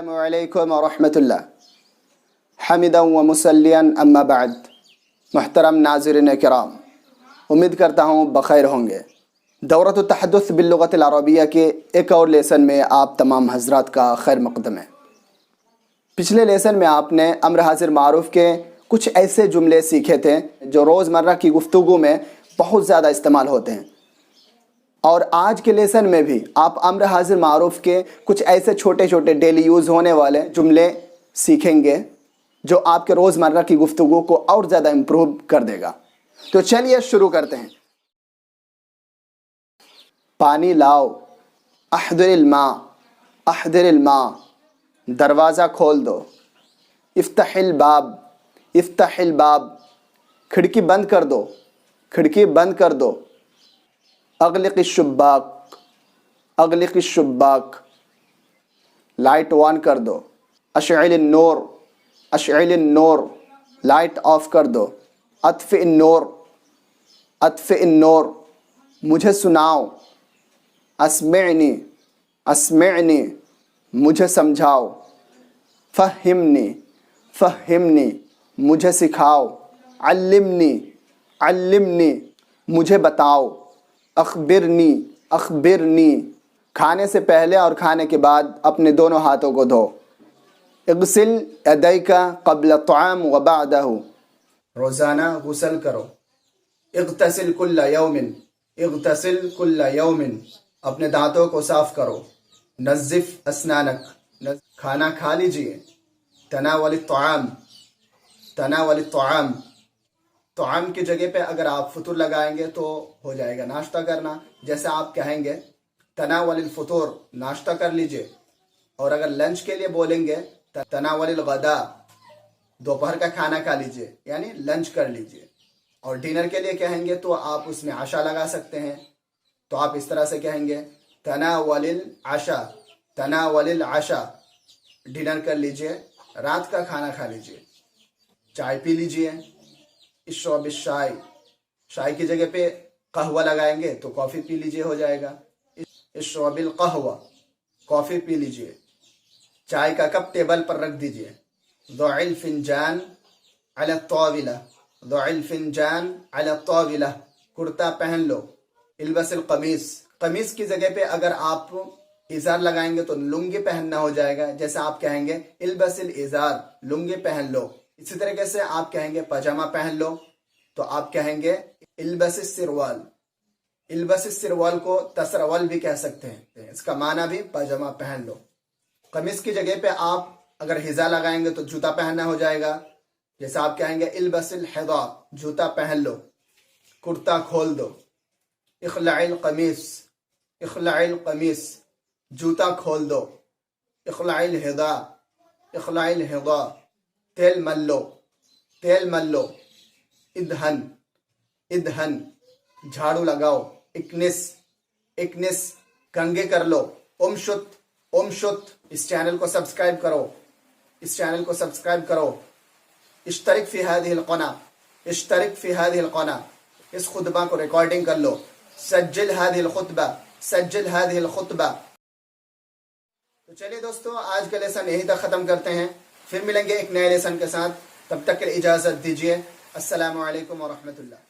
السلام علیکم ورحمۃ اللہ حمدا و مسلیاً اما بعد۔ محترم ناظرین کرام، امید کرتا ہوں بخیر ہوں گے۔ دورۃ التحدث باللغۃ العربیہ کے ایک اور لیسن میں آپ تمام حضرات کا خیر مقدم ہے۔ پچھلے لیسن میں آپ نے امر حاضر معروف کے کچھ ایسے جملے سیکھے تھے جو روزمرہ کی گفتگو میں بہت زیادہ استعمال ہوتے ہیں، اور آج کے لیسن میں بھی آپ امر حاضر معروف کے کچھ ایسے چھوٹے چھوٹے ڈیلی یوز ہونے والے جملے سیکھیں گے جو آپ کے روزمرہ کی گفتگو کو اور زیادہ امپروو کر دے گا۔ تو چلیے شروع کرتے ہیں۔ پانی لاؤ، احضر الماء، احضر الماء، دروازہ کھول دو۔ افتح الباب، افتح الباب، کھڑکی بند کر دو، کھڑکی بند کر دو۔ اغلق الشباک، اغلق الشباک، لائٹ آن کر دو۔ اشعل النور، اشعل النور، لائٹ آف کر دو۔ اطفئ النور، اطفئ النور، مجھے سناؤ۔ اسمعنی، اسمعنی، مجھے سمجھاؤ۔ فہمنی، فہمنی، مجھے سکھاؤ۔ علمنی، علمنی، مجھے بتاؤ۔ اخبرنی، اخبرنی، کھانے سے پہلے اور کھانے کے بعد اپنے دونوں ہاتھوں کو دھو۔ اغسل یدیک قبل الطعام وبعدہ، روزانہ غسل کرو۔ اغتسل کل یوم، اغتسل کل یوم، اپنے دانتوں کو صاف کرو۔ نظف اسنانک، کھانا کھا لیجئے۔ تناول الطعام، تناول الطعام، طعام کی جگہ پہ اگر آپ فطور لگائیں گے تو ہو جائے گا ناشتہ کرنا، جیسے آپ کہیں گے تناول الفطور، ناشتہ کر لیجئے۔ اور اگر لنچ کے لیے بولیں گے تناول الغداء، دوپہر کا کھانا کھا لیجئے، یعنی لنچ کر لیجئے۔ اور ڈنر کے لیے کہیں گے تو آپ اس میں عشاء لگا سکتے ہیں، تو آپ اس طرح سے کہیں گے تناول العشاء، تناول العشاء، ڈنر کر لیجئے، رات کا کھانا کھا لیجئے۔ چائے پی لیجئے۔ اشرب الشائے، شائے کی جگہ پہ قہوہ لگائیں گے تو کافی پی لیجئے، ہو جائے گا۔ اشرب القہوہ، کافی پی لیجئے۔ چائے کا کپ ٹیبل پر رکھ دیجئے۔ ضع الفنجان علی الطاولہ، ضع الفنجان علی الطاولہ، کرتا پہن لو۔ البس القمیص، قمیص کی جگہ پہ اگر آپ ازار لگائیں گے تو لنگی پہننا ہو جائے گا، جیسے آپ کہیں گے البس الازار، لنگی پہن لو۔ اسی طریقے سے آپ کہیں گے پاجامہ پہن لو تو آپ کہیں گے البس السروال۔ البس السروال کو تسرول بھی کہہ سکتے ہیں، اس کا معنی بھی پاجامہ پہن لو۔ قمیص کی جگہ پہ آپ اگر حذا لگائیں گے تو جوتا پہننا ہو جائے گا، جیسے آپ کہیں گے البس الحذاء، جوتا پہن لو۔ کرتا کھول دو۔ اخلع القمیص، اخلع القمیص، جوتا کھول دو۔ اخلع الحذاء، اخلع الحذاء، تیل مل لو، تیل مل لو۔ ادہن، ادہن، جھاڑو لگاؤ۔ اکنس، اکنس، کنگھے کر لو۔ امشت، امشت، اس چینل کو سبسکرائب کرو، اس چینل کو سبسکرائب کرو۔ اشترک فی هذه القناة، اشترک فی هذه القناة، اس خطبہ کو ریکارڈنگ کر لو۔ سجل هذه الخطبہ، سجل هذه الخطبہ۔ تو چلیے دوستو، آج کا لیسن یہیں تک ختم کرتے ہیں، پھر ملیں گے ایک نئے لیسن کے ساتھ، تب تک کے لیے اجازت دیجیے۔ السلام علیکم ورحمۃ اللہ۔